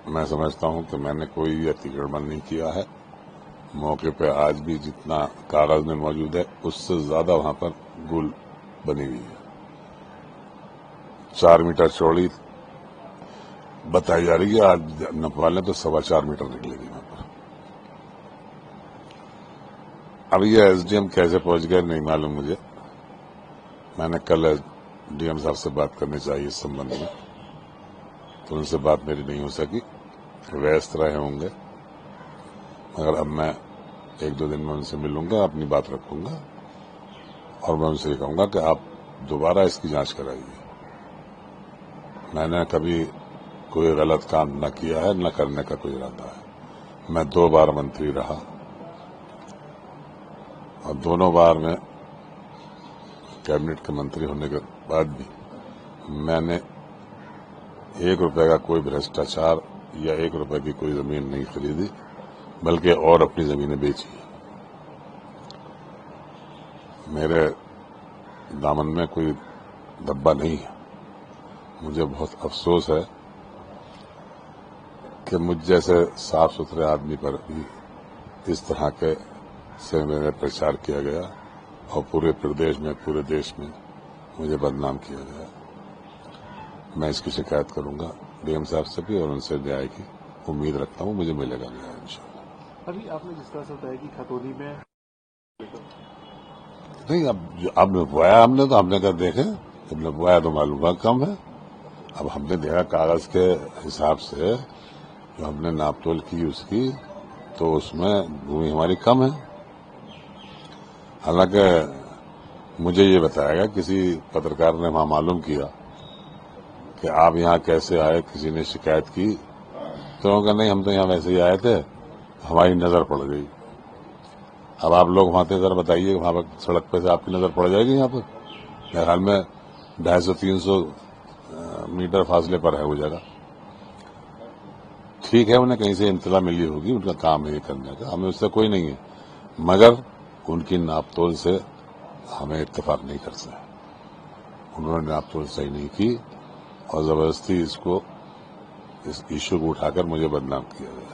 میں سمجھتا ہوں کہ میں نے کوئی اتیکڑ نہیں کیا ہے. موقع پہ آج بھی جتنا کاغذ میں موجود ہے اس سے زیادہ وہاں پر گول بنی ہوئی ہے. 4 میٹر چوڑی بتائی جا رہی ہے، آج نپوا لیں تو 4.25 میٹر نکلے گی وہاں پر. اب یہ ایس ڈی ایم کیسے پہنچ گئے نہیں معلوم مجھے. میں نے کل ڈی ایم صاحب سے بات کرنی چاہیے اس سمبند میں، تو ان سے بات میری نہیں ہو سکی. ویست رہے ہوں گے، مگر اب میں 1-2 دن میں ان سے ملوں گا، اپنی بات رکھوں گا اور میں ان سے یہ کہوں گا کہ آپ دوبارہ اس کی جانچ کرائیے. میں نے کبھی کوئی غلط کام نہ کیا ہے، نہ کرنے کا کوئی ارادہ ہے. میں 2 بار منتری رہا اور دونوں بار میں کیبنٹ کے منتری ہونے کے بعد بھی میں نے 1 روپے کا کوئی بھرشٹاچار یا 1 روپے کی کوئی زمین نہیں خریدی، بلکہ اور اپنی زمینیں بیچی. میرے دامن میں کوئی دبا نہیں ہے. مجھے بہت افسوس ہے کہ مجھ جیسے صاف ستھرے آدمی پر بھی اس طرح کے سے میرے پرچار کیا گیا اور پورے پردیش میں، پورے دیش میں مجھے بدنام کیا گیا. میں اس کی شکایت کروں گا ڈی ایم صاحب سے بھی اور ان سے نیائے کی امید رکھتا ہوں. مجھے ملے گا نیائے انشاءاللہ. ابھی آپ نے جس طرح سے بتایا کہ کھتولی میں نہیں، اب نپوایا ہم نے تو ہم نے کہا دیکھیں، جب نپوایا تو معلوم ہوا کم ہے. اب ہم نے دیکھا کاغذ کے حساب سے جو ہم نے ناپ تول کی اس کی، تو اس میں بھومی ہماری کم ہے. حالانکہ مجھے یہ بتایا گیا، کسی پترکار نے وہاں معلوم کیا کہ آپ یہاں کیسے آئے، کسی نے شکایت کی تو انہوں نے کہا نہیں، ہم تو یہاں ویسے ہی آئے تھے، ہماری نظر پڑ گئی. اب آپ لوگ وہاں تھے، ذرا بتائیے وہاں پر سڑک پہ سے آپ کی نظر پڑ جائے گی. یہاں پر میرے خیال میں 250-300 میٹر فاصلے پر ہے وہ جگہ. ٹھیک ہے، انہیں کہیں سے اطلاع ملی ہوگی، ان کا کام ہے یہ کرنے کا، ہمیں اس سے کوئی نہیں ہے، مگر ان کی ناپ تول سے ہمیں اتفاق نہیں کر سکے. انہوں نے ناپ تول صحیح نہیں کی اور زبردستی اس ایشو کو اٹھا کر مجھے بدنام کیا گیا.